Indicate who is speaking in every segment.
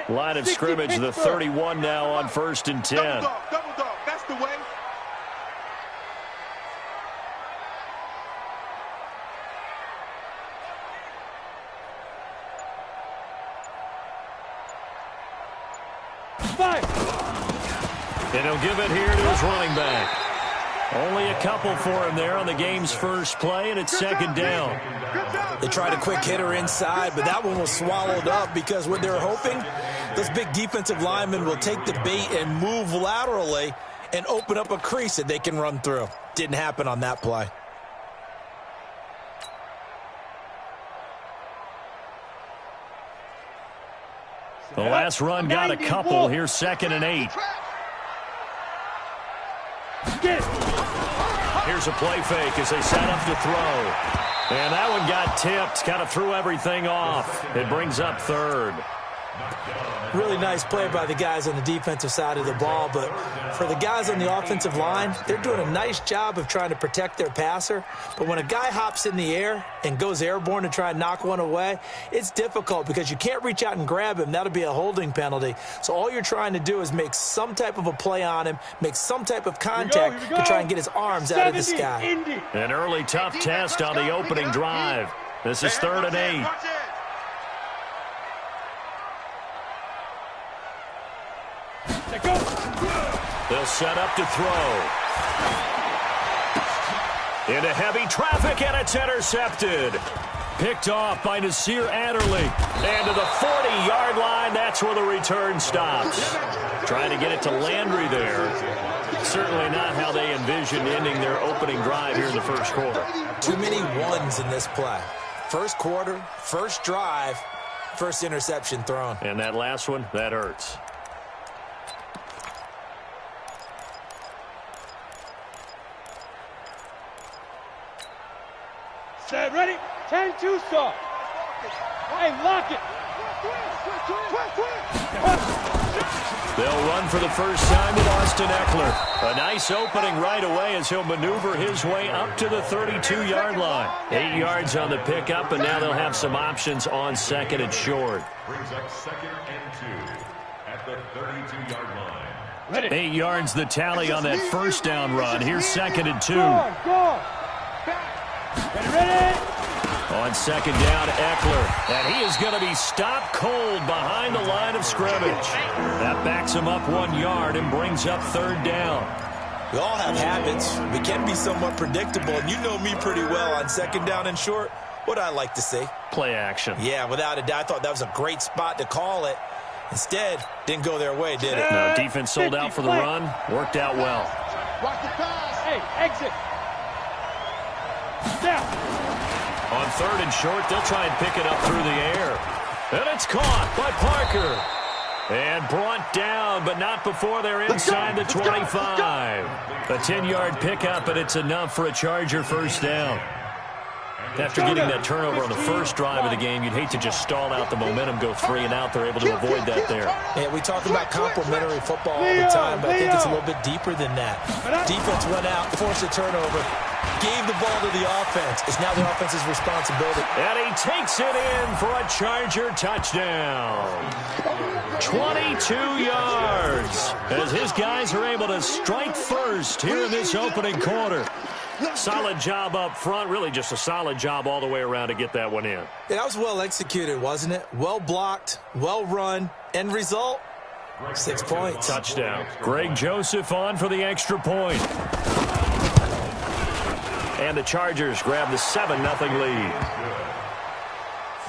Speaker 1: Line of scrimmage, the 31 now on 1st and 10.
Speaker 2: Double dog, that's the way.
Speaker 1: And he'll give it here to his running back. Only a couple for him there on the game's first play, and it's 2nd down.
Speaker 3: They tried a quick hitter inside, but that one was swallowed up because what they're hoping, those big defensive linemen will take the bait and move laterally and open up a crease that they can run through. Didn't happen on that play.
Speaker 1: The last run got a couple. Here's 2nd and 8. Here's a play fake as they set up to throw. And that one got tipped. Kind of threw everything off. It brings up 3rd.
Speaker 3: Really nice play by the guys on the defensive side of the ball, but for the guys on the offensive line, they're doing a nice job of trying to protect their passer. But when a guy hops in the air and goes airborne to try and knock one away, it's difficult because you can't reach out and grab him. That'll be a holding penalty. So all you're trying to do is make some type of a play on him, make some type of contact to try and get his arms out of the sky.
Speaker 1: An early tough test on the opening drive. This is 3rd and 8. They'll set up to throw. Into heavy traffic, and it's intercepted. Picked off by Nasir Adderley. And to the 40-yard line, that's where the return stops. Trying to get it to Landry there. Certainly not how they envisioned ending their opening drive here in the first quarter.
Speaker 3: Too many ones in this play. First quarter, first drive, first interception thrown.
Speaker 1: And that last one, that hurts.
Speaker 4: Set, ready? 10-2 stop. Hey, lock it.
Speaker 1: They'll run for the first time with Austin Eckler. A nice opening right away as he'll maneuver his way up to the 32-yard line. 8 yards on the pickup, and now they'll have some options on 2nd and short.
Speaker 5: Brings up 2nd and 2 at the 32-yard line.
Speaker 1: 8 yards the tally on that first down run. Here's 2nd and 2.
Speaker 4: Go. Ready?
Speaker 1: On 2nd down, Eckler. And he is going to be stopped cold behind the line of scrimmage. That backs him up 1 yard and brings up 3rd down.
Speaker 3: We all have habits. We can be somewhat predictable, and you know me pretty well on 2nd down and short. What I like to see?
Speaker 1: Play action.
Speaker 3: Yeah, without a doubt. I thought that was a great spot to call it. Instead, didn't go their way, did it?
Speaker 1: No, defense sold out for the run. Worked out well.
Speaker 4: Watch the pass. Hey, exit. Down.
Speaker 1: On 3rd and short, they'll try and pick it up through the air. And it's caught by Parker. And brought down, but not before they're inside the 25. A 10-yard pickup, and it's enough for a Charger first down. After getting that turnover on the first drive of the game, you'd hate to just stall out the momentum, go 3 and out. They're able to avoid that there.
Speaker 3: Yeah, we talk about complementary football all the time, but I think it's a little bit deeper than that. Defense went out, forced a turnover, gave the ball to the offense. It's now the offense's responsibility.
Speaker 1: And he takes it in for a Charger touchdown. 22 yards as his guys are able to strike first here in this opening quarter. Solid job up front, really just a solid job all the way around to get that one in.
Speaker 3: Yeah, that was well executed, wasn't it? Well blocked, well run, end result, 6 points.
Speaker 1: Touchdown. Greg Joseph on for the extra point. And the Chargers grab the 7-0 lead.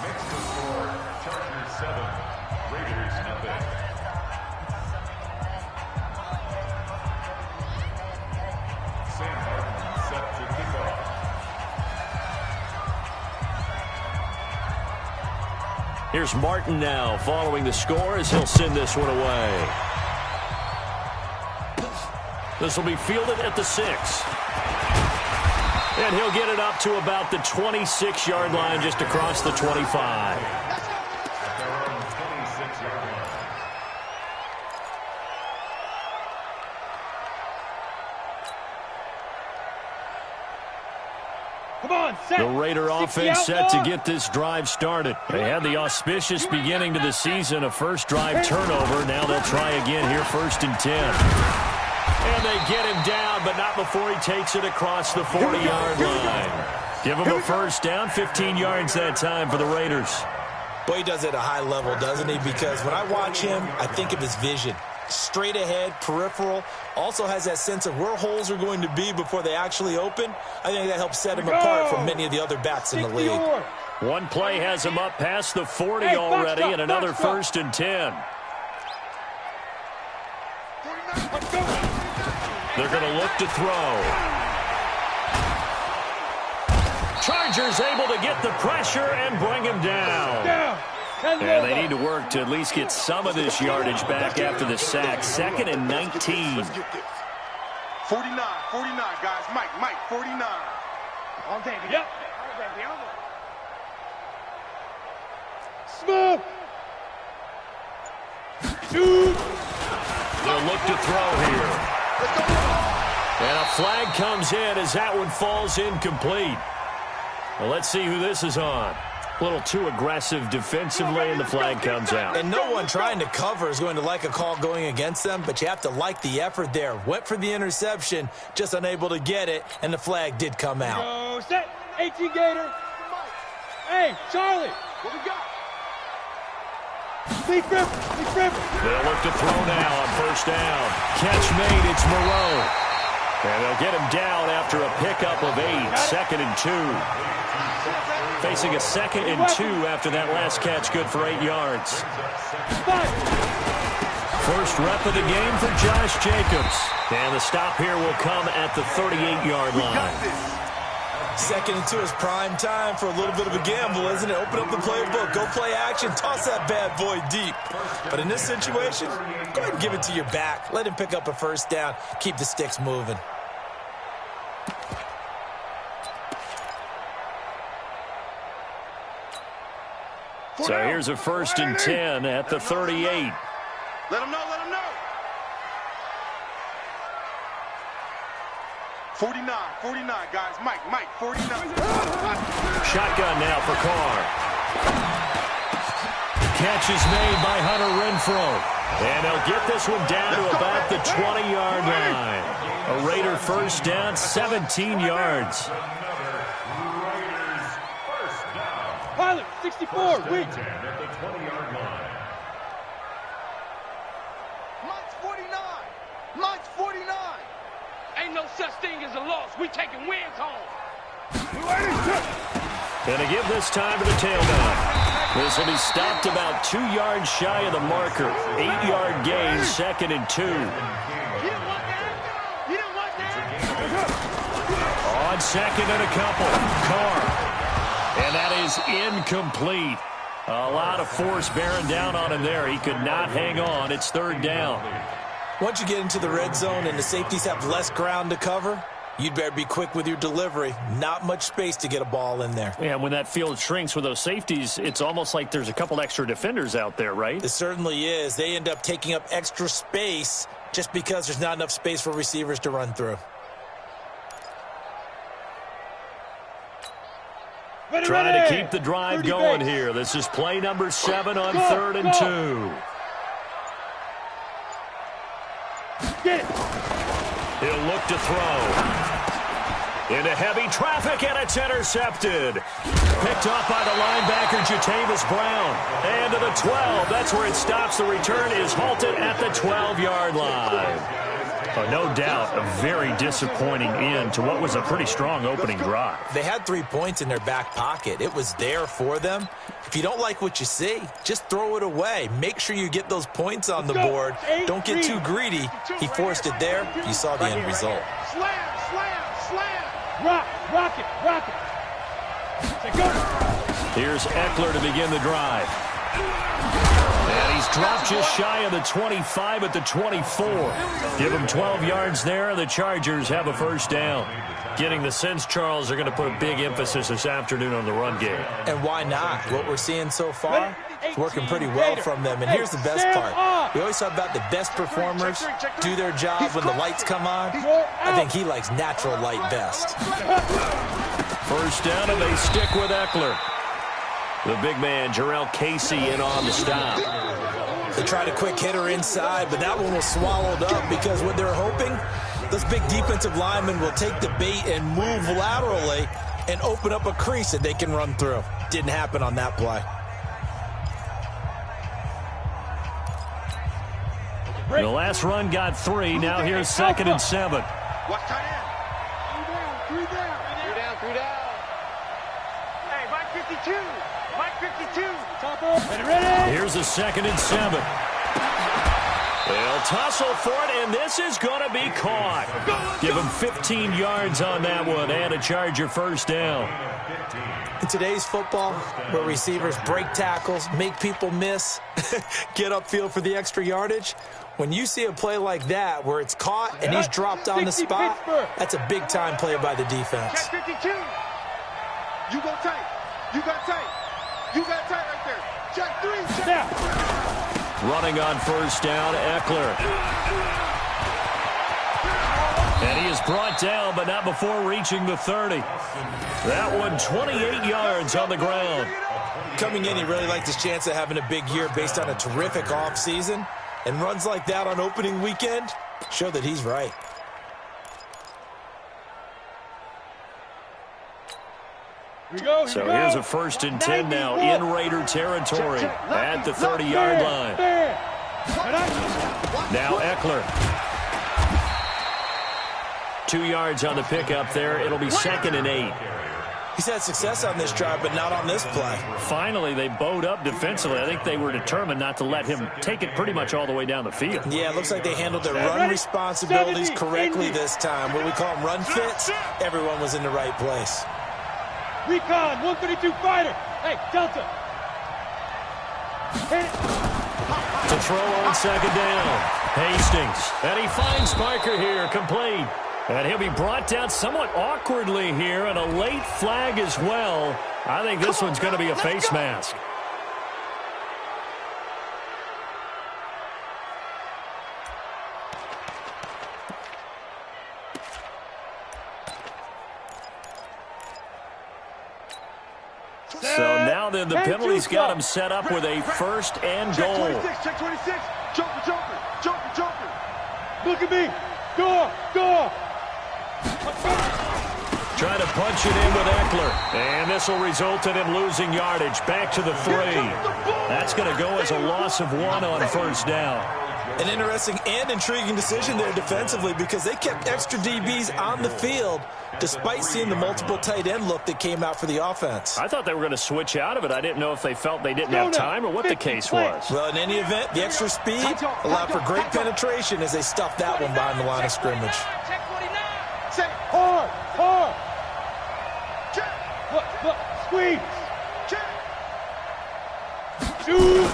Speaker 5: Makes the score Chargers 7, Raiders 0. Sam Martin set to kick off.
Speaker 1: Here's Martin now following the score as he'll send this one away. This will be fielded at the 6. And he'll get it up to about the 26-yard line, just across the 25.
Speaker 4: Come on, set.
Speaker 1: The Raider offense set to get this drive started. They had the auspicious beginning to the season, a first drive turnover. Now they'll try again here, 1st and 10. And they get him down, but not before he takes it across the 40-yard line. Give him a first down, 15 yards that time for the Raiders.
Speaker 3: Boy, he does it at a high level, doesn't he? Because when I watch him, I think of his vision. Straight ahead, peripheral, also has that sense of where holes are going to be before they actually open. I think that helps set him apart from many of the other backs in the league.
Speaker 1: One play has him up past the 40 already, and another 1st and 10. They're going to look to throw. Chargers able to get the pressure and bring him down. And they need to work to at least get some of this yardage back after the sack. 2nd and 19.
Speaker 2: 49, guys. Mike, 49.
Speaker 4: On David. Yep. Smoke. Shoot.
Speaker 1: They'll look to throw here. And a flag comes in as that one falls incomplete. Well, let's see who this is on. A little too aggressive defensively, and the flag comes out.
Speaker 3: And no one trying to cover is going to like a call going against them, but you have to like the effort there. Went for the interception, just unable to get it, and the flag did come out.
Speaker 4: Go set. 18 Gator. Hey, Charlie. What we got? Deep rip.
Speaker 1: They'll look to throw now on 1st down. Catch made, it's Moreau. And they'll get him down after a pickup of 8. 2nd and 2. Facing a 2nd and 2 after that last catch, good for 8 yards. First rep of the game for Josh Jacobs. And the stop here will come at the 38-yard line.
Speaker 3: 2nd and 2 is prime time for a little bit of a gamble, isn't it? Open up the playbook, go play action, toss that bad boy deep. But in this situation, go ahead and give it to your back. Let him pick up a 1st down, keep the sticks moving.
Speaker 1: So here's a 1st and 10 at the 38.
Speaker 2: Let him know. 49, guys. Mike, 49.
Speaker 1: Shotgun now for Carr. Catch is made by Hunter Renfrow. And they'll get this one down to about the 20-yard line. A Raider 1st down, 17 yards.
Speaker 4: Pilot, 64, weak.
Speaker 5: At the 20-yard line.
Speaker 2: Mike's 49.
Speaker 4: Ain't no such thing as a loss. We taking wins home.
Speaker 1: And to give this time to the tailback. This will be stopped about 2 yards shy of the marker. 8-yard gain, 2nd and 2.
Speaker 4: You didn't want that?
Speaker 1: On 2nd and a couple. Carr. And that is incomplete. A lot of force bearing down on him there. He could not hang on. It's 3rd down.
Speaker 3: Once you get into the red zone and the safeties have less ground to cover, you'd better be quick with your delivery. Not much space to get a ball in there.
Speaker 1: Yeah, when that field shrinks with those safeties, it's almost like there's a couple extra defenders out there, right?
Speaker 3: It certainly is. They end up taking up extra space just because there's not enough space for receivers to run through.
Speaker 1: Trying to keep the drive going here. This is play number 7 on 3rd and 2.
Speaker 4: Get it.
Speaker 1: He'll look to throw. Into heavy traffic, and it's intercepted. Picked up by the linebacker, Jatavis Brown. And to the 12. That's where it stops. The return is halted at the 12-yard line. No doubt, a very disappointing end to what was a pretty strong opening drive.
Speaker 3: They had 3 points in their back pocket. It was there for them. If you don't like what you see, just throw it away. Make sure you get those points on the board. Don't get too greedy. He forced it there. You saw the end result.
Speaker 2: Slam.
Speaker 4: Rock it. Go.
Speaker 1: Here's Eckler to begin the drive. And he's dropped just shy of the 25 at the 24. Give him 12 yards there, and the Chargers have a 1st down. Getting the sense, Charles, are going to put a big emphasis this afternoon on the run game.
Speaker 3: And why not? What we're seeing so far, it's working pretty well from them. And here's the best part. We always talk about the best performers do their job when the lights come on. I think he likes natural light best.
Speaker 1: 1st first down, and they stick with Eckler. The big man, Jarrell Casey, in on the stop.
Speaker 3: They tried a quick hitter inside, but that one was swallowed up because what they're hoping, those big defensive linemen will take the bait and move laterally and open up a crease that they can run through. Didn't happen on that play.
Speaker 1: The last run got 3. Now here's 2nd and 7.
Speaker 2: Watch tight end. Three down. Hey, Mike 52. Mike 52.
Speaker 1: Here's a 2nd and 7. They'll tussle for it, and this is going to be caught. Give them 15 yards on that one and a Charger first down.
Speaker 3: In today's football, where receivers break tackles, make people miss, get upfield for the extra yardage, when you see a play like that where it's caught and he's dropped on the spot, that's a big-time play by the defense.
Speaker 2: Check 52. You go tight. You got tight. You got tight right there. Check 3. Check.
Speaker 1: Running on first down, Eckler. And he is brought down, but not before reaching the 30. That one, 28 yards on the ground.
Speaker 3: Coming in, he really liked his chance of having a big year based on a terrific offseason. And runs like that on opening weekend show that he's right.
Speaker 1: So here's a 1st and 10 now in Raider territory at the 30-yard line. Now Eckler. 2 yards on the pickup there. It'll be 2nd and 8.
Speaker 3: He's had success on this drive, but not on this play.
Speaker 1: Finally, they bowed up defensively. I think they were determined not to let him take it pretty much all the way down the field.
Speaker 3: Yeah, it looks like they handled their run responsibilities correctly this time. What we call them run fits, everyone was in the right place.
Speaker 4: Recon, 132 fighter. Hey, Delta. Hit it.
Speaker 1: To throw on 2nd down. Hastings. And he finds Parker here, complete. And he'll be brought down somewhat awkwardly here, and a late flag as well. I think this one's going to be a face mask. So now then, the penalty's got him set up with a 1st and goal.
Speaker 2: Check 26. Joker.
Speaker 4: Look at me. Door.
Speaker 1: Trying to punch it in with Eckler. And this will result in him losing yardage. Back to the 3. That's going to go as a loss of 1 on 1st down.
Speaker 3: An interesting and intriguing decision there defensively because they kept extra DBs on the field despite seeing the multiple tight end look that came out for the offense.
Speaker 1: I thought they were going to switch out of it. I didn't know if they felt they didn't have time or what the case was.
Speaker 3: Well, in any event, the extra speed allowed for great penetration as they stuffed that one behind the line of scrimmage.
Speaker 4: Hard. Look, squeeze. Shoot.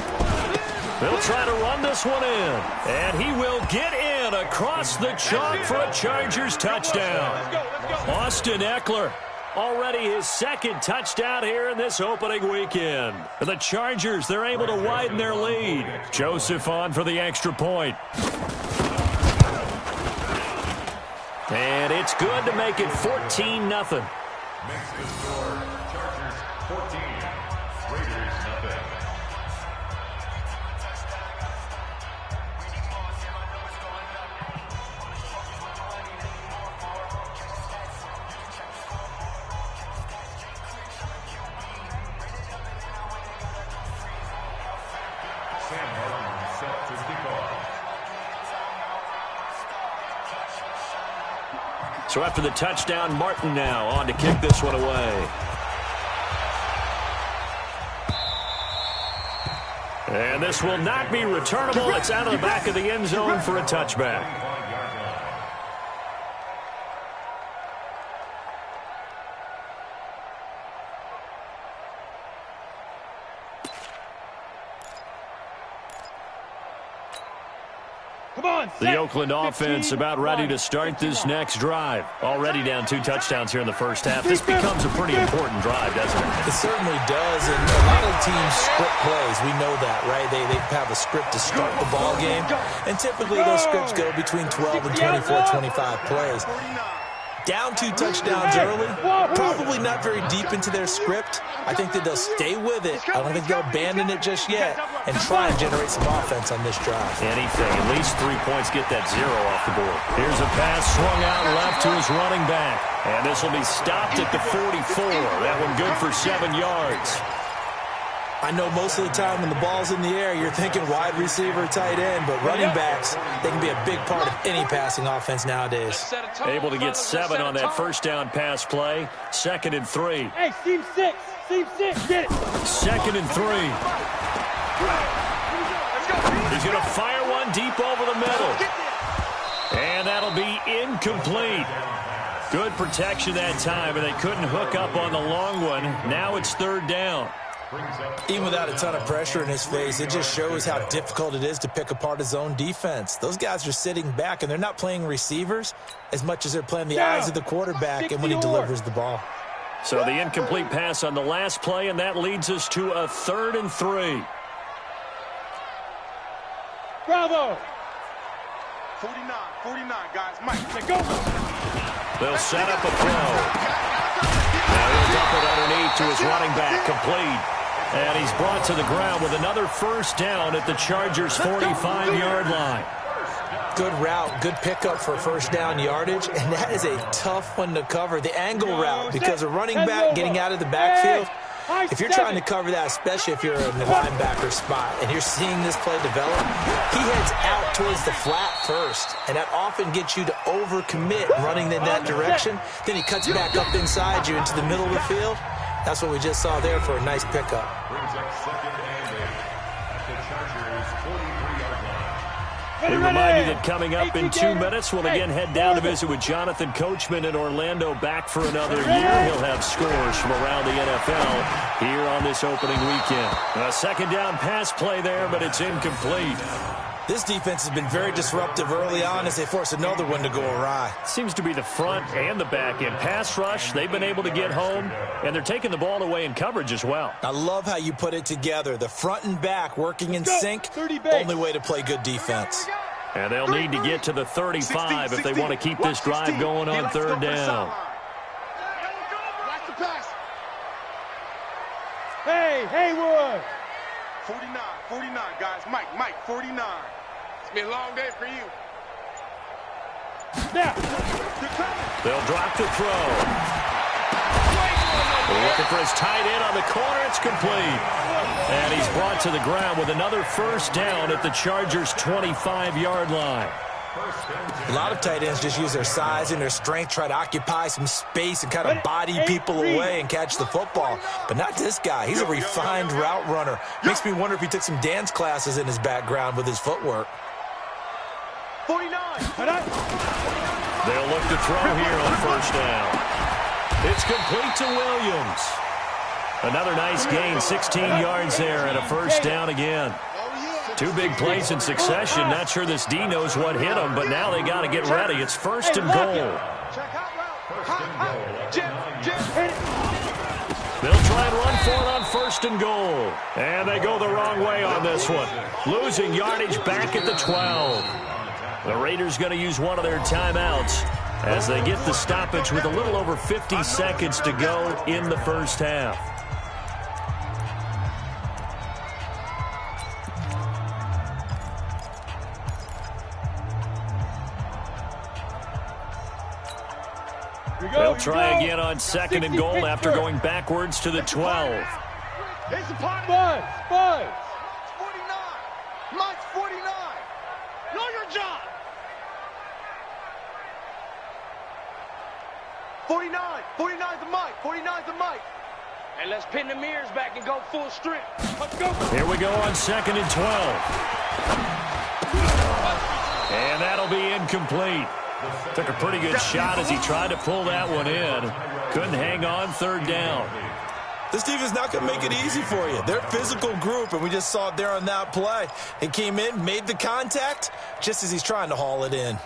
Speaker 1: They'll try to run this one in. And he will get in across the chalk for a Chargers touchdown. Austin Eckler, already his 2nd touchdown here in this opening weekend. And the Chargers, they're able to widen their lead. Joseph on for the extra point. And it's good to make it 14-0.
Speaker 5: Makes the score Chargers 14, Raiders nothing. Sam Martin set to kick off.
Speaker 1: So after the touchdown, Martin now on to kick this one away. And this will not be returnable. It's out of the back of the end zone for a touchback. The Oakland offense about ready to start this next drive. Already down 2 touchdowns here in the first half. This becomes a pretty important drive, doesn't it?
Speaker 3: It certainly does, and a lot of teams script plays. We know that, right? They have a script to start the ball game, and typically those scripts go between 12 and 24, 25 plays. Down 2 touchdowns early, probably not very deep into their script. I think that they'll stay with it. I don't think they'll abandon it just yet and try and generate some offense on this drive.
Speaker 1: Anything. At least 3 points get that 0 off the board. Here's a pass swung out left to his running back. And this will be stopped at the 44. That one good for 7 yards.
Speaker 3: I know most of the time when the ball's in the air, you're thinking wide receiver, tight end, but running backs, they can be a big part of any passing offense nowadays.
Speaker 1: Able to get 7 on that first down pass play. 2nd and 3.
Speaker 4: Hey, seam 6, get it.
Speaker 1: 2nd and 3. He's going to fire one deep over the middle. And that'll be incomplete. Good protection that time, and they couldn't hook up on the long one. Now it's 3rd down.
Speaker 3: Even without a ton of pressure in his face, it just shows how difficult it is to pick apart his own defense. Those guys are sitting back, and they're not playing receivers as much as they're playing the eyes of the quarterback and when he delivers the ball.
Speaker 1: So the incomplete pass on the last play, and that leads us to a 3rd and 3.
Speaker 4: Bravo.
Speaker 2: 49, guys. Mike, go.
Speaker 1: They'll set up a throw. Now he'll dump it underneath to his running back, complete. And he's brought to the ground with another first down at the Chargers' 45-yard line.
Speaker 3: Good route, good pickup for first down yardage, and that is a tough one to cover. The angle route, because a running back getting out of the backfield, if you're trying to cover that, especially if you're in the linebacker spot, and you're seeing this play develop, he heads out towards the flat first, and that often gets you to overcommit running in that direction. Then he cuts back up inside you into the middle of the field. That's what we just saw there for a nice pickup.
Speaker 5: Brings up 2nd and 8 at the Chargers' 43-yard line.
Speaker 1: We remind you that coming up in 2 minutes, we'll again head down to visit with Jonathan Coachman in Orlando, back for another year. He'll have scores from around the NFL here on this opening weekend. A 2nd down pass play there, but it's incomplete.
Speaker 3: This defense has been very disruptive early on as they force another one to go awry.
Speaker 1: Seems to be the front and the back end. Pass rush, they've been able to get home, and they're taking the ball away in coverage as well.
Speaker 3: I love how you put it together. The front and back working in sync, only way to play good defense.
Speaker 1: And they'll need to get to the 35 if they want to keep this drive going on 3rd down.
Speaker 4: Hey, Haywood.
Speaker 2: 49, guys. Mike, 49. It's been a long day for you.
Speaker 4: Now.
Speaker 1: They'll drop the throw. They're looking for his tight end on the corner. It's complete. And he's brought to the ground with another first down at the Chargers' 25-yard line.
Speaker 3: A lot of tight ends just use their size and their strength, try to occupy some space and kind of body people away and catch the football. But not this guy. He's a refined route runner. Makes me wonder if he took some dance classes in his background with his footwork.
Speaker 2: 49.
Speaker 1: They'll look to throw here on first down. It's complete to Williams. Another nice gain, 16 yards there, and a first down again. 2 big plays in succession. Not sure this D knows what hit him, but now they got to get ready. It's 1st and goal. They'll try and run for it on 1st and goal. And they go the wrong way on this one. Losing yardage back at the 12. The Raiders going to use one of their timeouts as they get the stoppage with a little over 50 seconds to go in the first half. They'll try again on 2nd and goal after going backwards to the 12.
Speaker 4: It's a Buzz.
Speaker 2: 49. Mike's 49. Know your job. 49. 49's the Mike. 49's the Mike.
Speaker 4: And let's pin the mirrors back and go full strength. Let's go.
Speaker 1: Here we go on 2nd and 12. And that'll be incomplete. Took a pretty good shot as he tried to pull that one in. Couldn't hang on 3rd down.
Speaker 3: This defense not going to make it easy for you. They're a physical group, and we just saw it there on that play. He came in, made the contact, just as he's trying to haul it in.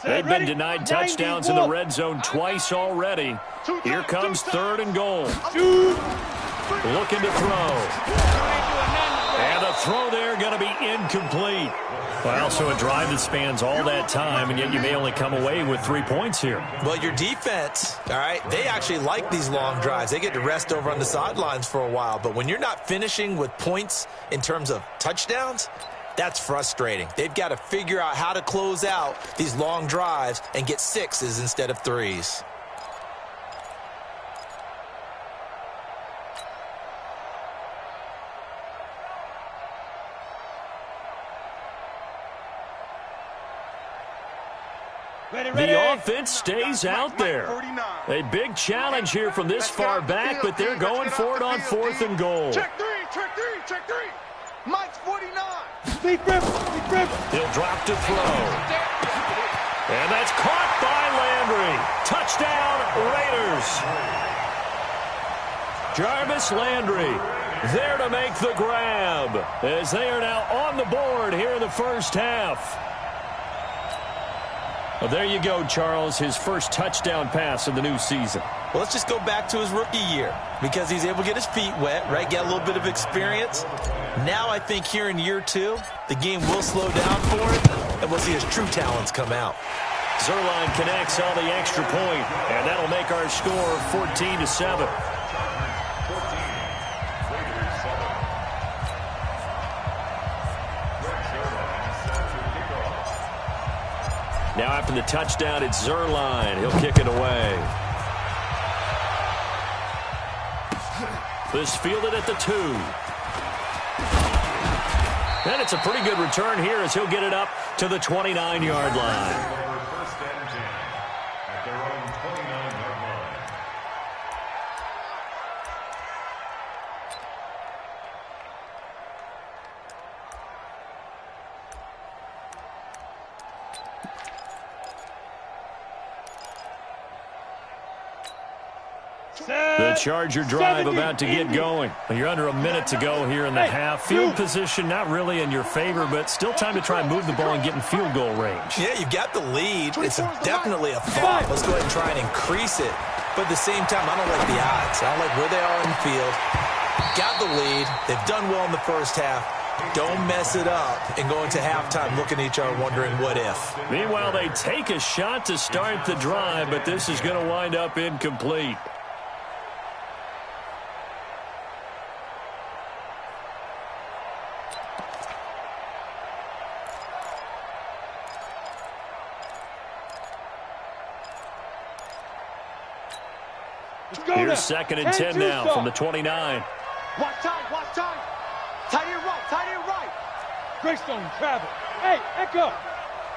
Speaker 1: They've been denied touchdowns in the red zone twice already. Here comes 3rd and goal. Looking to throw. And the throw there going to be incomplete. Well, so a drive that spans all that time, and yet you may only come away with 3 points here.
Speaker 3: Well, your defense, all right, they actually like these long drives. They get to rest over on the sidelines for a while. But when you're not finishing with points in terms of touchdowns, that's frustrating. They've got to figure out how to close out these long drives and get 6s instead of 3s.
Speaker 1: The offense stays out there. A big challenge here from this far back, but they're going for it on 4th and goal.
Speaker 2: Check three, check three, check three. Mike's 49.
Speaker 4: Deep rip, deep rip.
Speaker 1: He'll drop to throw. And that's caught by Landry. Touchdown, Raiders. Jarvis Landry there to make the grab as they are now on the board here in the first half. Well, there you go, Charles, his first touchdown pass of the new season.
Speaker 3: Well, let's just go back to his rookie year because he's able to get his feet wet, right, get a little bit of experience. Now I think here in year 2, the game will slow down for him, and we'll see his true talents come out.
Speaker 1: Zerline connects on the extra point, and that'll make our score 14-7. Now after the touchdown, it's Zerline. He'll kick it away. This fielded at the 2. And it's a pretty good return here as he'll get it up to the 29-yard line.
Speaker 5: First and 10 at their own 29-yard line.
Speaker 1: The Charger drive about to get going. You're under a minute to go here in the half. Field position not really in your favor, but still time to try and move the ball and get in field goal range.
Speaker 3: Yeah, you've got the lead. It's definitely a thought. Let's go ahead and try and increase it. But at the same time, I don't like the odds. I don't like where they are in the field. Got the lead. They've done well in the first half. Don't mess it up and go into halftime looking at each other wondering what if.
Speaker 1: Meanwhile, they take a shot to start the drive, but this is going to wind up incomplete. Here's 2nd and 10 now from the 29.
Speaker 2: Watch time, watch time. Tight end right, tight end right.
Speaker 4: Greystone travel. Hey, Echo.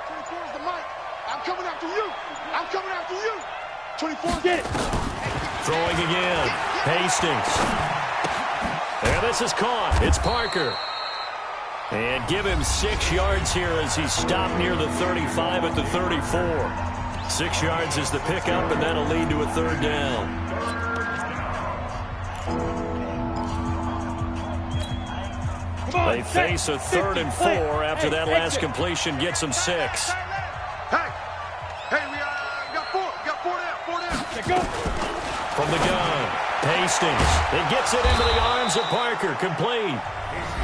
Speaker 2: 24 is the mic. I'm coming after you. I'm coming after you. 24,
Speaker 4: Get it.
Speaker 1: Throwing again. Hastings. And this is caught. It's Parker. And give him 6 yards here as he's stopped near the 35 at the 34. 6 yards is the pickup, and that'll lead to a 3rd down. They face a 3rd and 4 after that last completion gets them 6.
Speaker 2: Hey, we got 4. We got 4 down, 4 down.
Speaker 4: Go.
Speaker 1: From the gun, Hastings. It gets it into the arms of Parker, complete.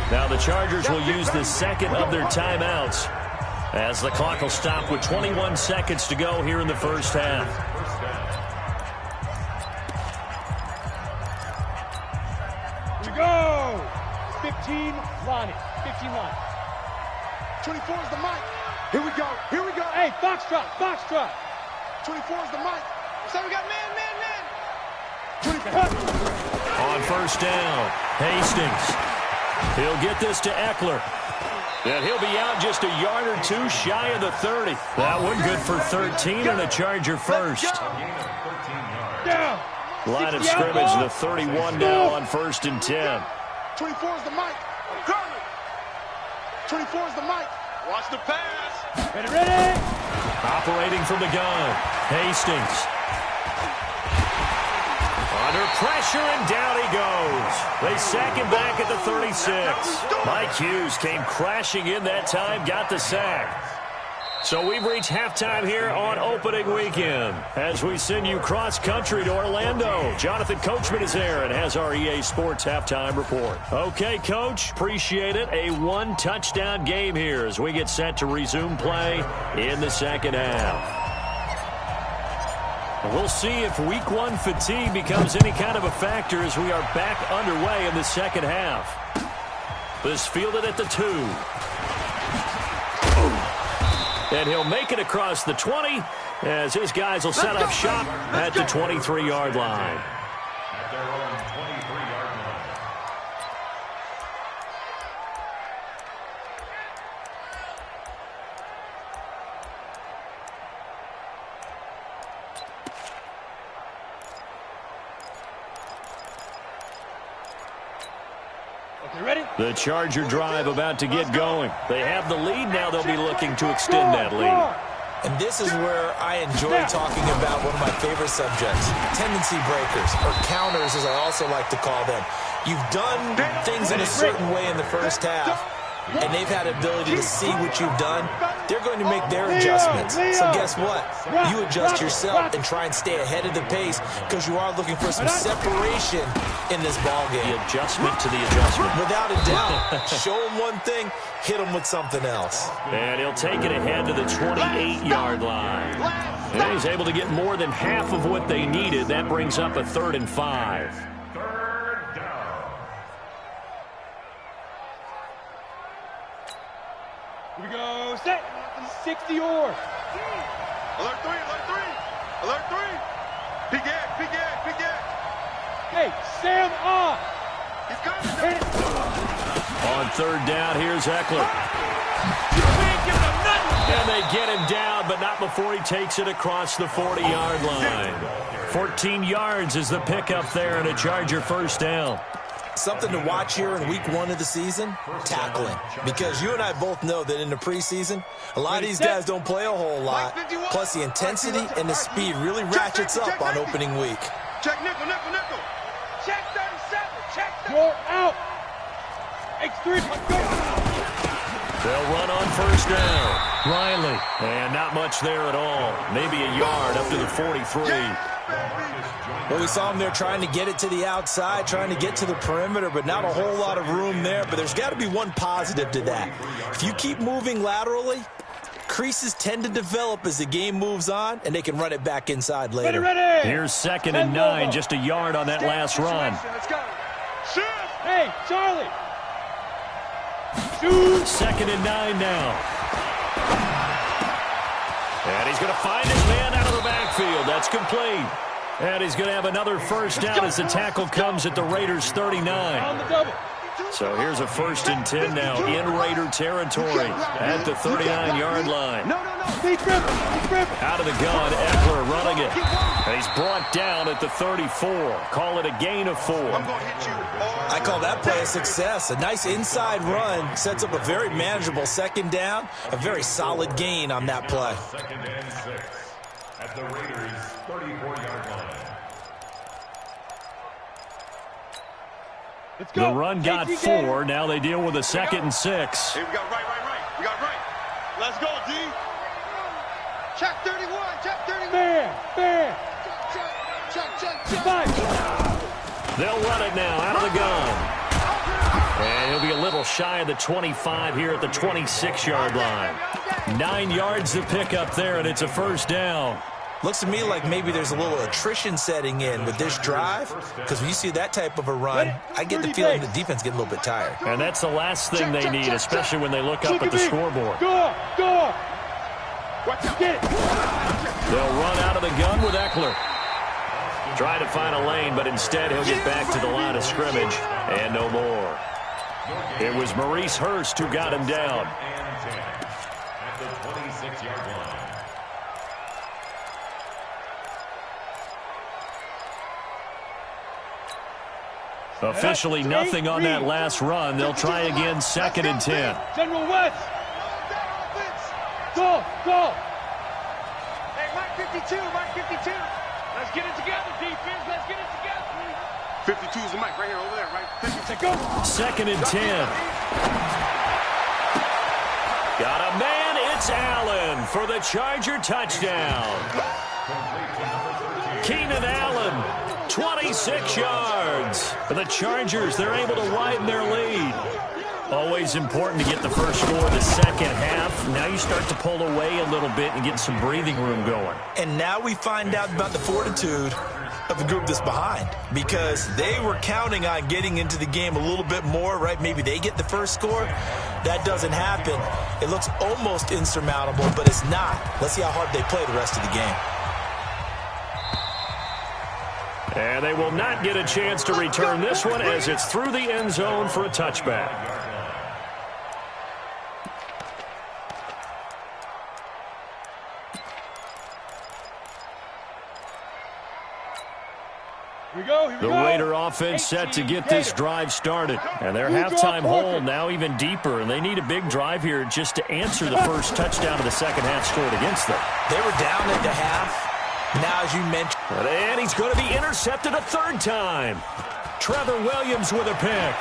Speaker 1: Now the Chargers will use the 2nd of their timeouts as the clock will stop with 21 seconds to go here in the first half.
Speaker 4: To go. 15, Lonnie. 15 line.
Speaker 2: 24 is the mic. Here we go. Here we go.
Speaker 4: Hey, Foxtrot, Foxtrot.
Speaker 2: 24 is the mic. So we got man.
Speaker 4: 24.
Speaker 1: On 1st down, Hastings. He'll get this to Eckler. And he'll be out just a yard or 2 shy of the 30. That one good for 13 and a Charger first.
Speaker 4: Down.
Speaker 1: Line of scrimmage, the 31 now on 1st and 10.
Speaker 2: 24 is the mic. 24 is the mic. Watch the pass.
Speaker 4: Ready.
Speaker 1: Operating from the gun, Hastings. Under pressure, and down he goes. They sack him back at the 36. Mike Hughes came crashing in that time, got the sack. So we've reached halftime here on opening weekend as we send you cross-country to Orlando. Jonathan Coachman is there and has our EA Sports halftime report. Okay, Coach, appreciate it. A one-touchdown game here as we get set to resume play in the second half. And we'll see if week one fatigue becomes any kind of a factor as we are back underway in the second half. This fielded at the 2. And he'll make it across the 20 as his guys will set up shop at the 23-yard line.
Speaker 5: At their own 23-yard line.
Speaker 4: Okay, ready?
Speaker 1: The Charger drive about to get going. They have the lead. Now they'll be looking to extend that lead.
Speaker 3: And this is where I enjoy talking about one of my favorite subjects, tendency breakers, or counters as I also like to call them. You've done things in a certain way in the first half, and they've had the ability to see what you've done. They're going to make their adjustments. So guess what? You adjust yourself and try and stay ahead of the pace because you are looking for some separation in this ball game.
Speaker 1: The adjustment to the adjustment.
Speaker 3: Without a doubt. Show them one thing, hit them with something else.
Speaker 1: And he'll take it ahead to the 28-yard line. And he's able to get more than half of what they needed. That brings up a 3rd and 5.
Speaker 5: Third down.
Speaker 4: Here we go. Set. 60 or.
Speaker 2: Alert 3, alert 3. Alert 3. Big egg, big egg, big egg.
Speaker 4: Hey, Sam off.
Speaker 2: He's coming.
Speaker 4: Hit it.
Speaker 1: On 3rd down, here's Eckler. And they get him down, but not before he takes it across the 40-yard line. 14 yards is the pickup there and a Charger first down.
Speaker 3: Something to watch here in week 1 of the season, tackling. Because you and I both know that in the preseason, a lot of these guys don't play a whole lot. Plus the intensity and the speed really ratchets up on opening week.
Speaker 2: Check nickel, nickel, nickel. Check 37, check 37.
Speaker 4: You're out. X3, let's go.
Speaker 1: They'll run on first down. Riley. And not much there at all. Maybe a yard up to the 43.
Speaker 3: Well, we saw him there trying to get it to the outside, trying to get to the perimeter, but not a whole lot of room there. But there's got to be one positive to that. If you keep moving laterally, creases tend to develop as the game moves on, and they can run it back inside later.
Speaker 4: Ready.
Speaker 1: Here's 2nd and 9, just a yard on that last run.
Speaker 2: Let's go. Shoot.
Speaker 4: Hey, Charlie. Shoot.
Speaker 1: 2nd and 9 now. And he's going to find his man out of the backfield. That's complete. And he's going to have another first down as the tackle comes at the Raiders' 39.
Speaker 4: On the double.
Speaker 1: So here's a 1st and 10 now in Raider territory at the 39-yard line.
Speaker 2: No.
Speaker 1: Out of the gun, Eckler running it. And he's brought down at the 34. Call it a gain of 4.
Speaker 2: I'm going to hit you.
Speaker 3: I call that play a success. A nice inside run sets up a very manageable 2nd down, a very solid gain on that play.
Speaker 5: 2nd and 6 at the Raiders' 34-yard line.
Speaker 4: Let's go.
Speaker 1: The run got 4. Now they deal with a 2nd and 6.
Speaker 2: Hey, we got right. We got right. Let's go, D. Check 31. Check 31.
Speaker 4: Fair.
Speaker 2: Check.
Speaker 4: Five.
Speaker 1: They'll run it now out of the gun. And he'll be a little shy of the 25 here at the 26-yard line. 9 yards to pick up there, and it's a first down.
Speaker 3: Looks to me like maybe there's a little attrition setting in with this drive, because when you see that type of a run, I get the feeling the defense getting a little bit tired.
Speaker 1: And that's the last thing they need, especially when they look up at the scoreboard.
Speaker 4: Go. Get it.
Speaker 1: They'll run out of the gun with Eckler. Try to find a lane, but instead he'll get back to the line of scrimmage and no more. It was Maurice Hurst who got him down.
Speaker 5: At the 26-yard line.
Speaker 1: Officially nothing on that last run. They'll try again, 2nd and 10.
Speaker 4: General West. Go.
Speaker 2: Hey, Mike 52. Let's get it together, defense. Let's get it together. 52 is the mic right here, over there, right? 50.
Speaker 4: Go.
Speaker 1: 2nd and 10. Got a man it's Allen for the Charger touchdown. Keenan Allen, 26 yards. For the Chargers, they're able to widen their lead. Always important to get the first score in the second half. Now you start to pull away a little bit and get some breathing room going.
Speaker 3: And now we find out about the fortitude of the group that's behind, because they were counting on getting into the game a little bit more, right? Maybe they get the first score. That doesn't happen. It looks almost insurmountable, but it's not. Let's see how hard they play the rest of the game.
Speaker 1: And they will not get a chance to return this one as it's through the end zone for a touchback. The Raider offense set to get this drive started. And their halftime hole now even deeper. And they need a big drive here just to answer the first touchdown of the second half scored against them.
Speaker 3: They were down at the half. Now, as you mentioned.
Speaker 1: And he's going to be intercepted a third time. Trevor Williams with a pick.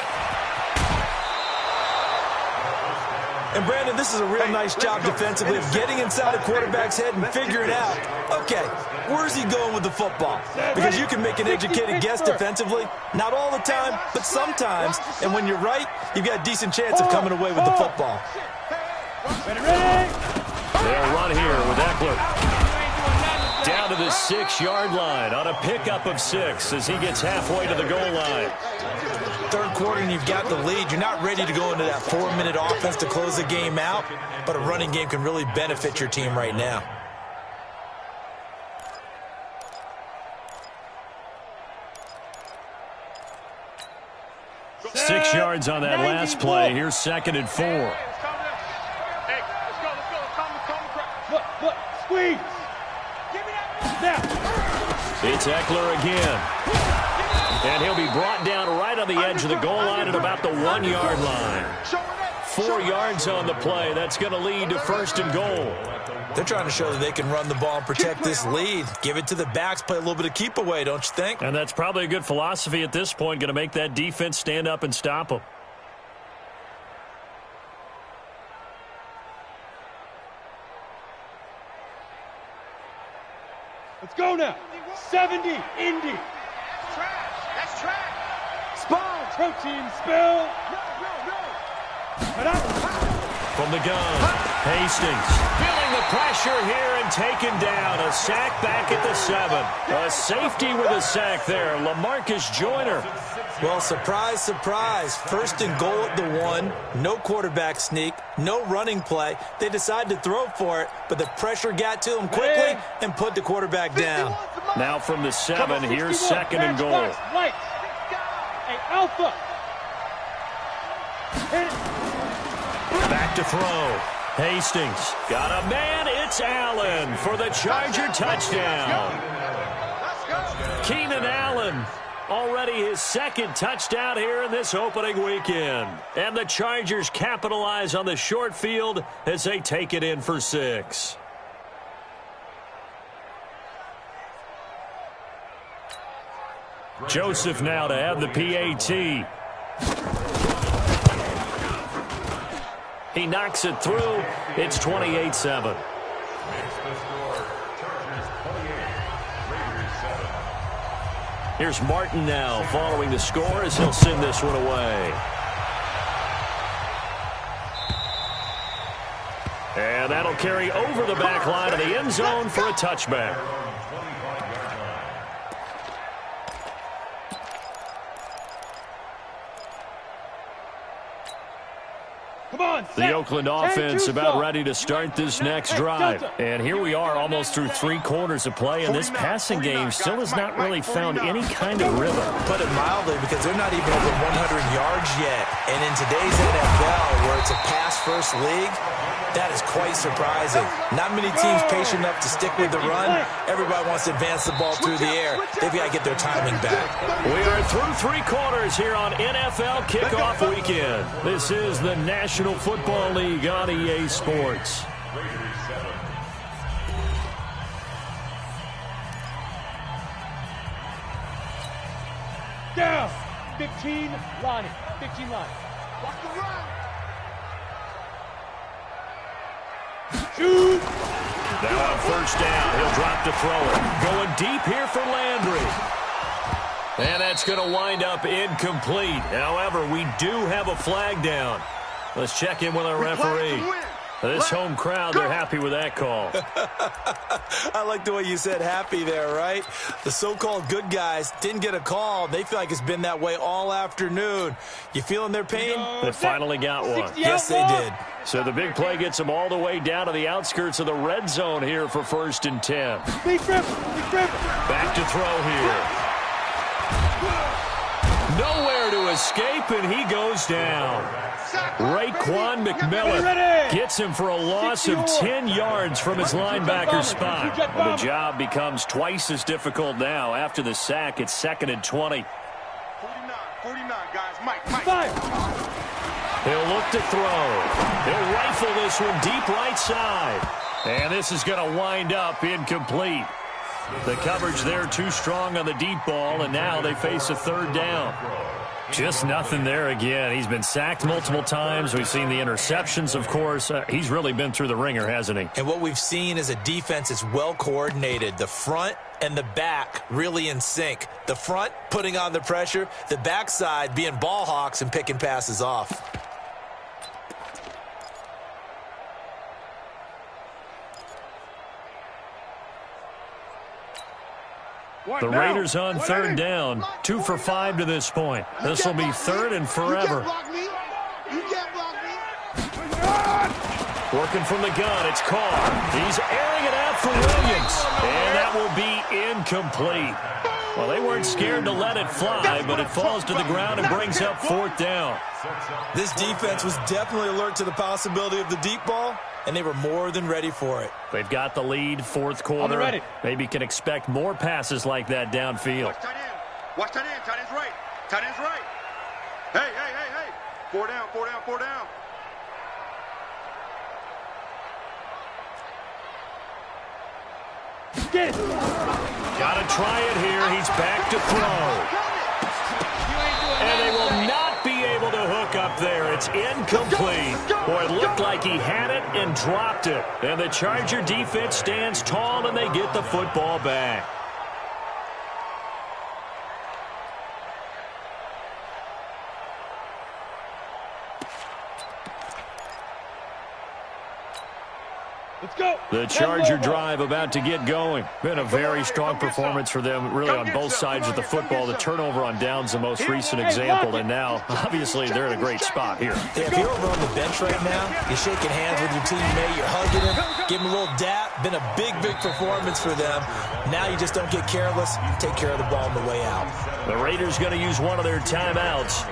Speaker 3: And, Brandon, this is a real nice job defensively of getting inside a quarterback's head and figuring out, okay, where's he going with the football? Because you can make an educated guess defensively. Not all the time, but sometimes. And when you're right, you've got a decent chance of coming away with the football.
Speaker 1: They'll run here with Eckler. Down to the 6-yard line on a pickup of 6 as he gets halfway to the goal line.
Speaker 3: Third quarter and you've got the lead. You're not ready to go into that 4-minute offense to close the game out, but a running game can really benefit your team right now.
Speaker 1: Six yards on that last play. Here's 2nd and 4.
Speaker 2: Hey, let's go.
Speaker 4: Look, squeeze. Now.
Speaker 1: It's Eckler again. And he'll be brought down right on the edge of the goal line at about the 1-yard line. 4 yards on the play. That's going to lead to 1st and goal.
Speaker 3: They're trying to show that they can run the ball and protect this lead. Give it to the backs, play a little bit of keep away, don't you think?
Speaker 1: And that's probably a good philosophy at this point, going to make that defense stand up and stop them.
Speaker 4: Let's go now. 70, Indy.
Speaker 2: That's trash.
Speaker 4: Spawn, protein spill.
Speaker 1: From the gun, Hastings feeling the pressure here and taken down. A sack back at the 7. A safety with a sack there, LaMarcus Joyner.
Speaker 3: Well, surprise, surprise. 1st and goal at the 1. No quarterback sneak. No running play. They decided to throw for it, but the pressure got to them quickly and put the quarterback down.
Speaker 1: Now from the 7, here's 2nd and goal.
Speaker 4: Lights. Hey, Alpha.
Speaker 1: Back to throw. Hastings got a man. It's Allen for the Charger touchdown. Keenan Allen. Already his 2nd touchdown here in this opening weekend. And the Chargers capitalize on the short field as they take it in for 6. Joseph now to have the PAT. He knocks it through. It's 28-7. Here's Martin now following the score as he'll send this one away. And that'll carry over the back line of the end zone for a touchback. The Oakland offense about ready to start this next drive. And here we are almost through 3 quarters of play, and this passing game still has not really found any kind of rhythm.
Speaker 3: Put it mildly, because they're not even over 100 yards yet. And in today's NFL, where it's a pass-first league, that is quite surprising. Not many teams patient enough to stick with the run. Everybody wants to advance the ball through the air. They've got to get their timing back.
Speaker 1: We are through 3 quarters here on NFL Kickoff Weekend. This is the National Football League on EA Sports.
Speaker 4: Down. 15 line. 15 line.
Speaker 2: Watch the run.
Speaker 4: Shoot.
Speaker 1: Now on first down, he'll drop to throw it. Going deep here for Landry. And that's going to wind up incomplete. However, we do have a flag down. Let's check in with our referee. This home crowd, they're happy with that call.
Speaker 3: I like the way you said happy there, right? The so-called good guys didn't get a call. They feel like it's been that way all afternoon. You feeling their pain?
Speaker 1: They finally got one.
Speaker 3: Yes, they did.
Speaker 1: So the big play gets them all the way down to the outskirts of the red zone here for 1st and 10. Back to throw here. Nowhere to escape, and he goes down. Raekwon McMillan gets him for a loss of 10 yards from his linebacker spot. Well, the job becomes twice as difficult now. After the sack, it's 2nd and 20.
Speaker 2: 49, guys. Mike.
Speaker 1: He'll look to throw. He'll rifle this one deep right side. And this is going to wind up incomplete. The coverage there too strong on the deep ball, and now they face a 3rd down. Just nothing there again. He's been sacked multiple times. We've seen the interceptions, of course. He's really been through the ringer, hasn't he?
Speaker 3: And what we've seen is a defense that's well coordinated. The front and the back really in sync. The front putting on the pressure, the backside being ball hawks and picking passes off.
Speaker 1: The Raiders on 3rd down. 2 for 5 to this point. This will be 3rd and forever. Working from the gun, it's Carr. He's airing it out for Williams. And that will be incomplete. Well, they weren't scared to let it fly, but it falls to the ground and brings up 4th down.
Speaker 3: This defense was definitely alert to the possibility of the deep ball, and they were more than ready for it.
Speaker 1: They've got the lead, 4th quarter. Maybe can expect more passes like that downfield.
Speaker 2: Watch tight end. Tight end's right. Tight end's right. Hey. 4 down.
Speaker 4: Get it.
Speaker 1: Got to try it here. He's back to throw. And they will not be able to hook up there. It's incomplete. Boy, it looked like he had it and dropped it. And the Charger defense stands tall, and they get the football back.
Speaker 4: Let's go.
Speaker 1: The Charger drive about to get going. Been a very strong performance for them, really, on both sides of the football. The turnover on downs the most recent example, and now, obviously, they're in a great spot here.
Speaker 3: Yeah, if you're over on the bench right now, you're shaking hands with your teammate, you're hugging him, give him a little dap. Been a big performance for them. Now you just don't get careless. Take care of the ball on the way out.
Speaker 1: The Raiders going to use one of their timeouts.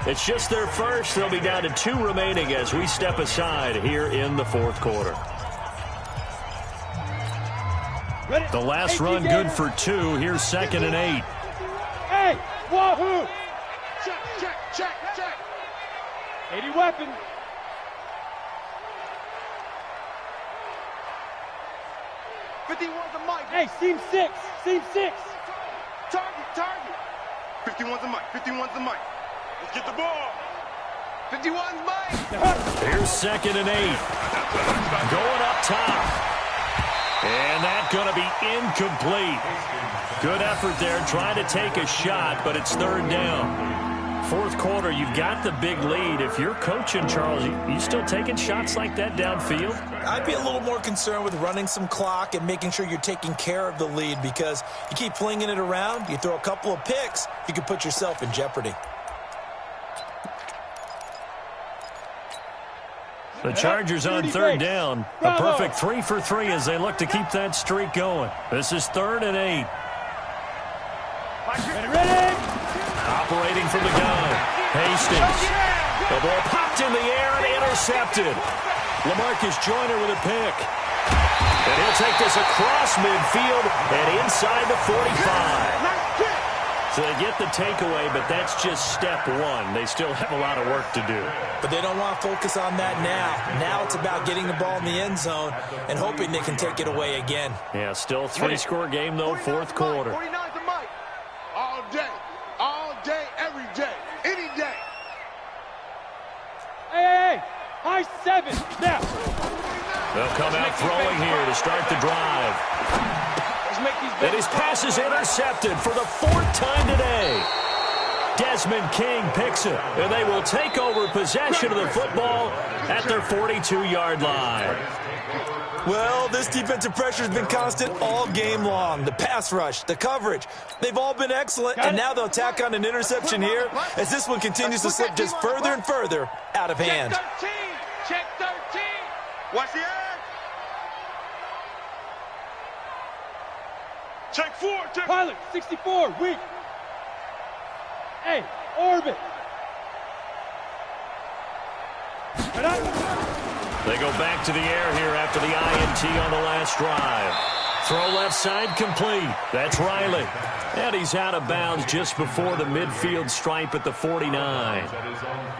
Speaker 1: It's just their first. They'll be down to 2 remaining as we step aside here in the 4th quarter. The last run good for 2. Here's 2nd and 8.
Speaker 4: Hey, wahoo! Check. 80 weapon.
Speaker 2: $51's a mic.
Speaker 4: Hey, seam 6.
Speaker 2: Target. 51's a mic. Let's get the ball. 51's mic.
Speaker 1: Here's 2nd and 8. Going up top. And that's going to be incomplete. Good effort there, trying to take a shot, but it's 3rd down. 4th quarter, you've got the big lead. If you're coaching, Charles, you still taking shots like that downfield?
Speaker 3: I'd be a little more concerned with running some clock and making sure you're taking care of the lead, because you keep flinging it around, you throw a couple of picks, you can put yourself in jeopardy.
Speaker 1: The Chargers on 3rd down. A perfect 3 for 3 as they look to keep that streak going. This is 3rd and 8.
Speaker 4: Ready.
Speaker 1: Operating from the gun. Hastings. The ball popped in the air and intercepted. LaMarcus Joyner with a pick. And he'll take this across midfield and inside the 45. So they get the takeaway, but that's just step 1. They still have a lot of work to do.
Speaker 3: But they don't want to focus on that now. Now it's about getting the ball in the end zone and hoping they can take it away again.
Speaker 1: Yeah, still 3-score game, though, 4th quarter.
Speaker 2: 49's a mic. All day, every day, any day.
Speaker 4: Hey. High 7. Now.
Speaker 1: They'll come out throwing here to start the drive. And his pass is intercepted for the 4th time today. Desmond King picks it, and they will take over possession of the football at their 42-yard line.
Speaker 3: Well, this defensive pressure has been constant all game long. The pass rush, the coverage, they've all been excellent, and now they'll tack on an interception here as this one continues to slip just further and further out of hand.
Speaker 2: Check 13. Check 13. Watch the edge. Check 4. Check.
Speaker 4: Pilot, 64, weak. Hey, orbit. Right up.
Speaker 1: They go back to the air here after the INT on the last drive. Throw left side complete. That's Riley. And he's out of bounds just before the midfield stripe at the 49.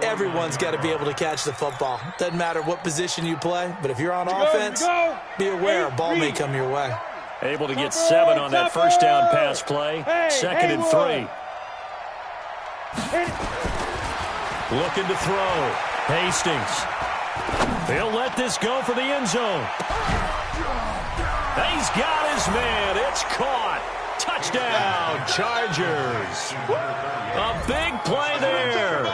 Speaker 3: Everyone's got to be able to catch the football. Doesn't matter what position you play, but if you're on offense, be aware a ball may come your way.
Speaker 1: Able to get 7 on that first down pass play. 2nd and 3. Looking to throw. Hastings. He'll let this go for the end zone. He's got his man. It's caught. Touchdown, Chargers. A big play there.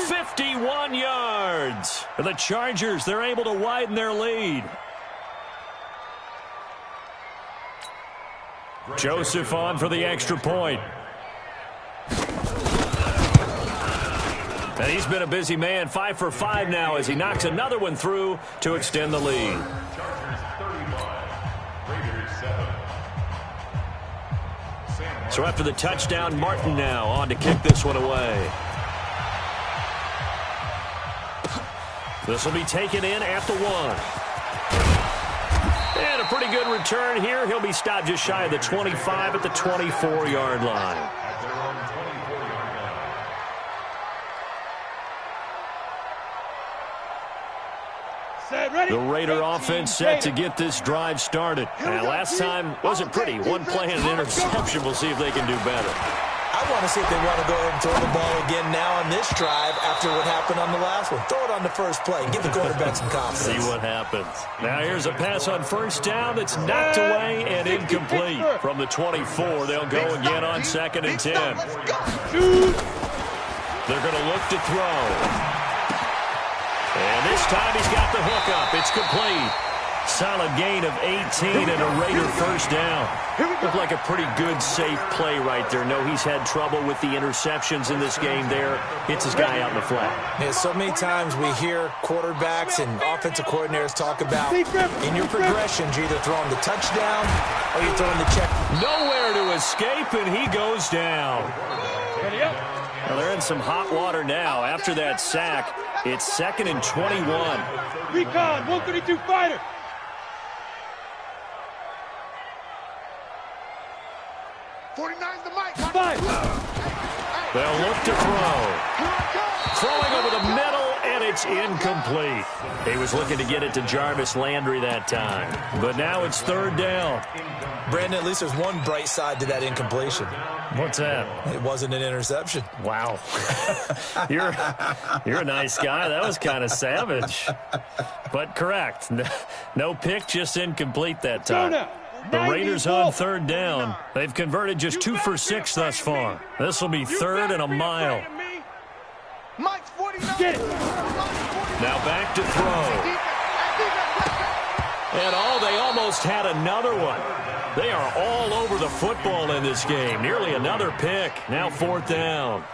Speaker 1: 51 yards. For the Chargers, they're able to widen their lead. Joseph on for the extra point. And he's been a busy man, 5 for 5 now as he knocks another one through to extend the lead. So after the touchdown, Martin now on to kick this one away. This will be taken in at the 1. And a pretty good return here. He'll be stopped just shy of the 25 at the 24-yard line. The Raider offense set to get this drive started. And last time wasn't pretty. One play and an interception. We'll see if they can do better.
Speaker 3: I want to see if they want to go ahead and throw the ball again now on this drive after what happened on the last one. Throw it on the first play. Give the quarterback some confidence.
Speaker 1: See what happens. Now here's a pass on first down that's knocked away and incomplete. From the 24, they'll go again on 2nd and 10. They're going to look to throw. And this time he's got the hook up. It's complete. Solid gain of 18 and a Raider first down. Looked like a pretty good, safe play right there. No, he's had trouble with the interceptions in this game there. Hits his guy out in the flat.
Speaker 3: Yeah, so many times we hear quarterbacks and offensive coordinators talk about in your progressions, you're either throwing the touchdown or you're throwing the check.
Speaker 1: Nowhere to escape, and he goes down. Well, they're in some hot water now. After that sack, it's 2nd and 21.
Speaker 4: Recon, 132 fighter.
Speaker 1: They'll look to throw. Throwing over the middle, and it's incomplete. He was looking to get it to Jarvis Landry that time. But now it's 3rd down.
Speaker 3: Brandon, at least there's one bright side to that incompletion.
Speaker 1: What's that?
Speaker 3: It wasn't an interception.
Speaker 1: Wow. You're a nice guy. That was kind of savage. But correct. No pick, just incomplete that time. The Raiders on 3rd down. They've converted just 2 for 6 thus far. This will be 3rd and a mile. Now back to throw. And they almost had another one. They are all over the football in this game. Nearly another pick. Now 4th down.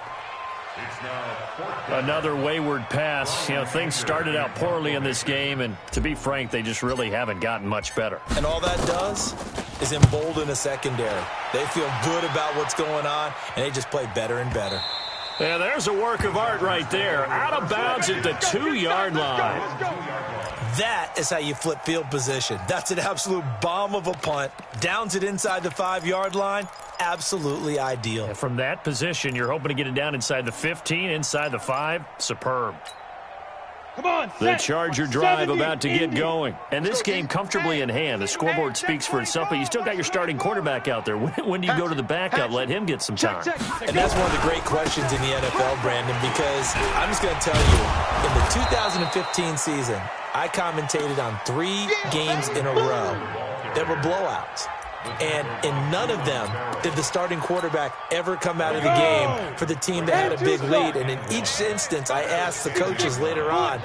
Speaker 1: Another wayward pass. You know, things started out poorly in this game, and to be frank, they just really haven't gotten much better.
Speaker 3: And all that does is embolden a secondary. They feel good about what's going on, and they just play better and better.
Speaker 1: Yeah, there's a work of art right there. Out of bounds at the 2-yard line.
Speaker 3: That is how you flip field position. That's an absolute bomb of a punt. Downs it inside the 5-yard line. Absolutely ideal.
Speaker 1: And from that position, you're hoping to get it down inside the 15, inside the 5. Superb.
Speaker 4: Come on,
Speaker 1: The Charger drive
Speaker 4: 70,
Speaker 1: about to get going. And this game comfortably in hand. The scoreboard speaks for itself, but you still got your starting quarterback out there. When do you go to the backup? Let him get some time.
Speaker 3: And that's one of the great questions in the NFL, Brandon, because I'm just going to tell you, in the 2015 season, I commentated on 3 games in a row that were blowouts. And in none of them did the starting quarterback ever come out of the game for the team that had a big lead. And in each instance, I asked the coaches later on,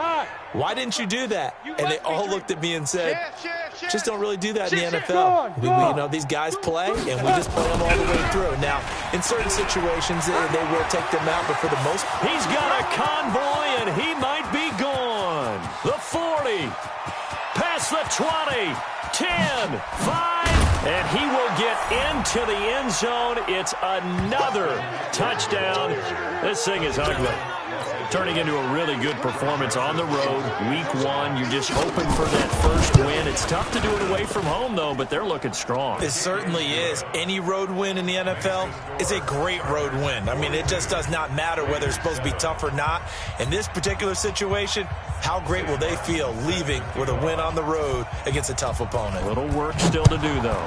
Speaker 3: why didn't you do that? And they all looked at me and said, just don't really do that in the NFL. You know, these guys play, and we just play them all the way through. Now, in certain situations, they will take them out, but for the most part,
Speaker 1: he's got a convoy, and he might be gone. The 40, past the 20, 10, 5. And he will get into the end zone. It's another touchdown. This thing is ugly. Turning into a really good performance on the road. Week 1, you're just hoping for that first win. It's tough to do it away from home, though, but they're looking strong.
Speaker 3: It certainly is. Any road win in the NFL is a great road win. I mean, it just does not matter whether it's supposed to be tough or not. In this particular situation, how great will they feel leaving with a win on the road against a tough opponent?
Speaker 1: A little work still to do, though.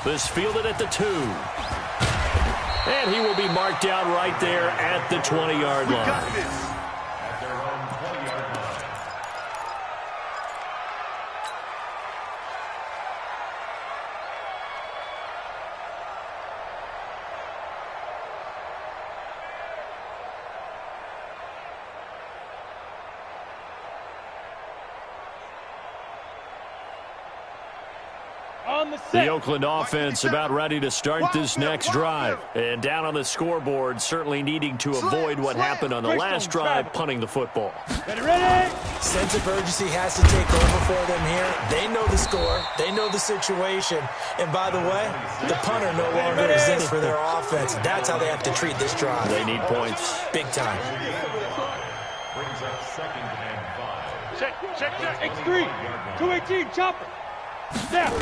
Speaker 1: This fielded at the 2. And he will be marked out right there at the 20-yard line.
Speaker 5: At their own 20-yard line.
Speaker 1: The Oakland offense about ready to start this next drive. And down on the scoreboard, certainly needing to avoid what happened on the last drive, punting the football.
Speaker 4: Ready?
Speaker 3: Sense of urgency has to take over for them here. They know the score. They know the situation. And by the way, the punter no longer exists for their offense. That's how they have to treat this drive.
Speaker 1: They need points.
Speaker 3: Big time.
Speaker 5: Brings up 2nd and 5.
Speaker 4: Check. X3. 218. Chopper. Snap.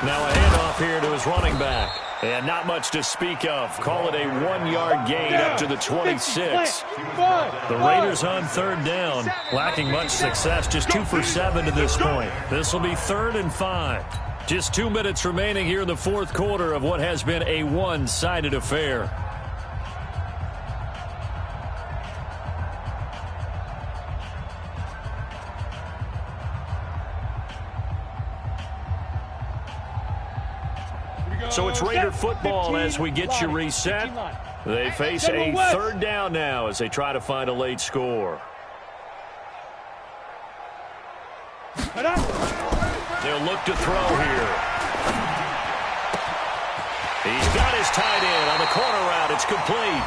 Speaker 1: Now a handoff here to his running back. And not much to speak of. Call it a 1-yard gain up to the 26. The Raiders on 3rd down. Lacking much success. Just 2 for 7 to this point. This will be 3rd and 5. Just 2 minutes remaining here in the 4th quarter of what has been a one-sided affair. So it's Raider football as we get you reset. They face a 3rd down now as they try to find a late score. They'll look to throw here. He's got his tight end on the corner route. It's complete.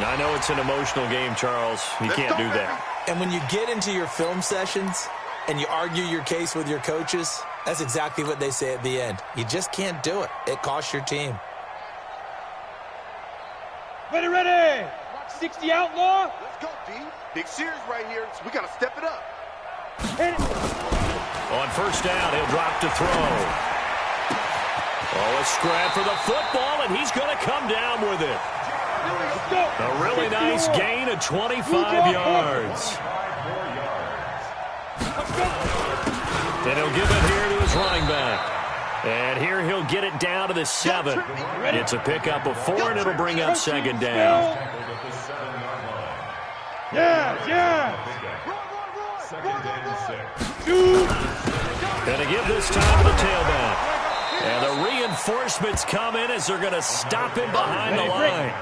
Speaker 1: Now, I know it's an emotional game, Charles. You can't do that.
Speaker 3: And when you get into your film sessions and you argue your case with your coaches, that's exactly what they say at the end. You just can't do it. It costs your team.
Speaker 4: Ready. 60 outlaw.
Speaker 2: Let's go, D. Big series right here. So we got to step it up.
Speaker 4: Hit it.
Speaker 1: On 1st down, he'll drop to throw. Oh, a scrap for the football, and he's going to come down with it. A really nice gain of 25 yards. And he'll give it here to his running back. And here he'll get it down to the 7. It's a pickup of 4, and it'll bring up 2nd down.
Speaker 4: Yeah.
Speaker 5: 2nd and 6.
Speaker 1: Going to give this time to the tailback. And the reinforcements come in as they're going to stop him behind the line.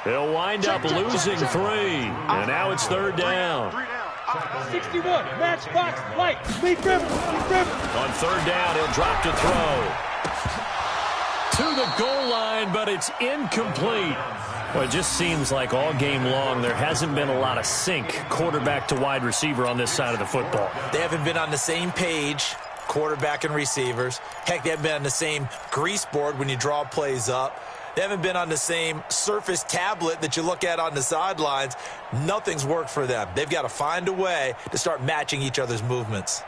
Speaker 1: They'll wind up losing 3. And now it's 3rd down.
Speaker 4: 61, matchbox, light, lead river.
Speaker 1: On 3rd down, he'll drop to throw. To the goal line, but it's incomplete. Well, it just seems like all game long there hasn't been a lot of sync quarterback to wide receiver on this side of the football.
Speaker 3: They haven't been on the same page, quarterback and receivers. Heck, they haven't been on the same grease board when you draw plays up. They haven't been on the same Surface tablet that you look at on the sidelines. Nothing's worked for them. They've got to find a way to start matching each other's movements.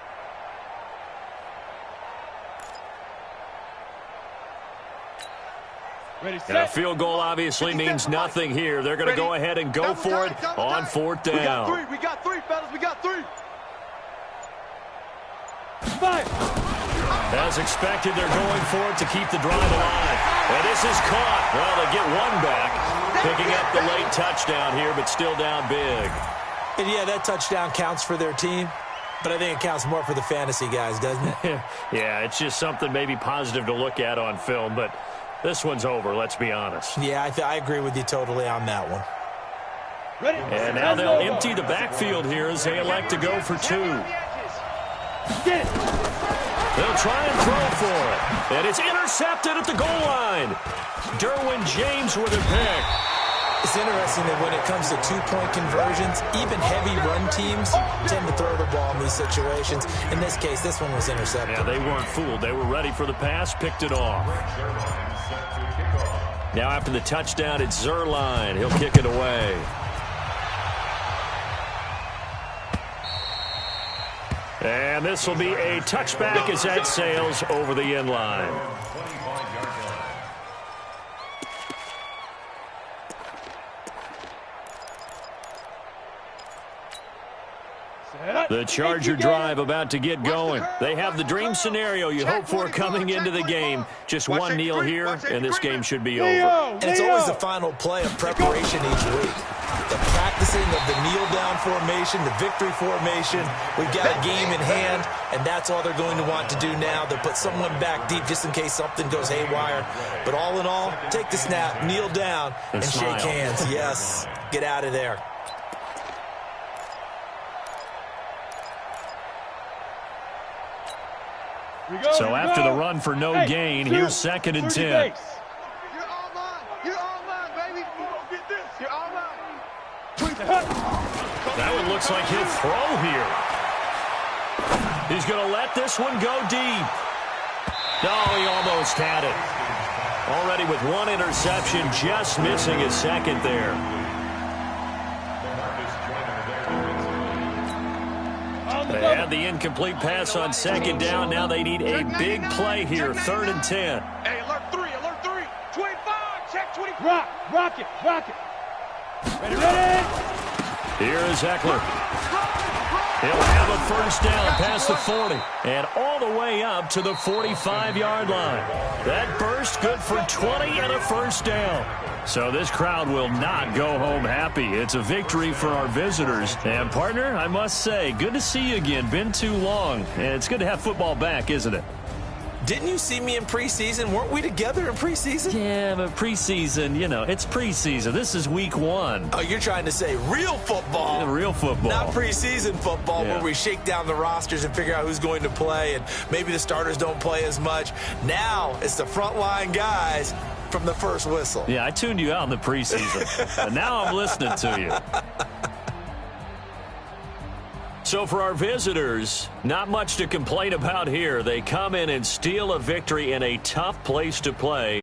Speaker 4: Ready,
Speaker 1: And a
Speaker 4: set.
Speaker 1: field goal obviously means nothing here. They're going to go ahead and go for it on fourth down.
Speaker 2: We got three, fellas. We got three.
Speaker 4: Fire.
Speaker 1: As expected, they're going for it to keep the drive alive. And this is caught. Well, they get one back, picking up the late touchdown here, but still down big.
Speaker 3: And yeah, that touchdown counts for their team, but I think it counts more for the fantasy guys, doesn't it?
Speaker 1: Yeah, it's just something maybe positive to look at on film, but this one's over, let's be honest.
Speaker 3: Yeah, I agree with you totally on that one.
Speaker 4: Ready.
Speaker 1: And now they'll empty the backfield here as they elect to go for two.
Speaker 4: Get it.
Speaker 1: They'll try and throw for it. And it's intercepted at the goal line. Derwin James with a pick.
Speaker 3: It's interesting that when it comes to two-point conversions, even heavy run teams tend to throw the ball in these situations. In this case, this one was intercepted.
Speaker 1: Yeah, they weren't fooled. They were ready for the pass, picked it off. Now after the touchdown, it's Zerline. He'll kick it away. And this will be a touchback as that sails over the end line. The Charger drive about to get going. They have the dream scenario you hope for coming into the game. Just one kneel here, and this game should be over.
Speaker 3: And it's always the final play of preparation each week. The practicing of the kneel-down formation, the victory formation. We've got a game in hand, and that's all they're going to want to do now. They'll put someone back deep just in case something goes haywire. But all in all, take the snap, kneel down, and shake hands. Yes, get out of there.
Speaker 1: So after the run for no gain, here's 2nd and 10.
Speaker 2: You're all mine. You're all mine, baby. Get this. You're all mine.
Speaker 1: That one looks like he'll throw here. He's going to let this one go deep. No, he almost had it. Already with one interception, just missing his second there. They had the incomplete pass on 2nd down. Now they need a big play here, 3rd and 10.
Speaker 2: Hey, alert 3, alert 3. 25, check 25.
Speaker 4: Rock it. Ready.
Speaker 1: Here is Eckler. He'll have a first down past the 40 and all the way up to the 45-yard line. That burst good for 20 and a first down. So this crowd will not go home happy. It's a victory for our visitors. And, partner, I must say, good to see you again. Been too long. And it's good to have football back, isn't it?
Speaker 3: Didn't you see me in preseason? Weren't we together in preseason?
Speaker 1: Yeah, but preseason, you know, it's preseason. This is week 1.
Speaker 3: Oh, you're trying to say real football.
Speaker 1: Yeah, real football.
Speaker 3: Not preseason football
Speaker 1: Yeah.
Speaker 3: where we shake down the rosters and figure out who's going to play, and maybe the starters don't play as much. Now it's the frontline guys from the first whistle.
Speaker 1: Yeah, I tuned you out in the preseason. And now I'm listening to you. So for our visitors, not much to complain about here. They come in and steal a victory in a tough place to play.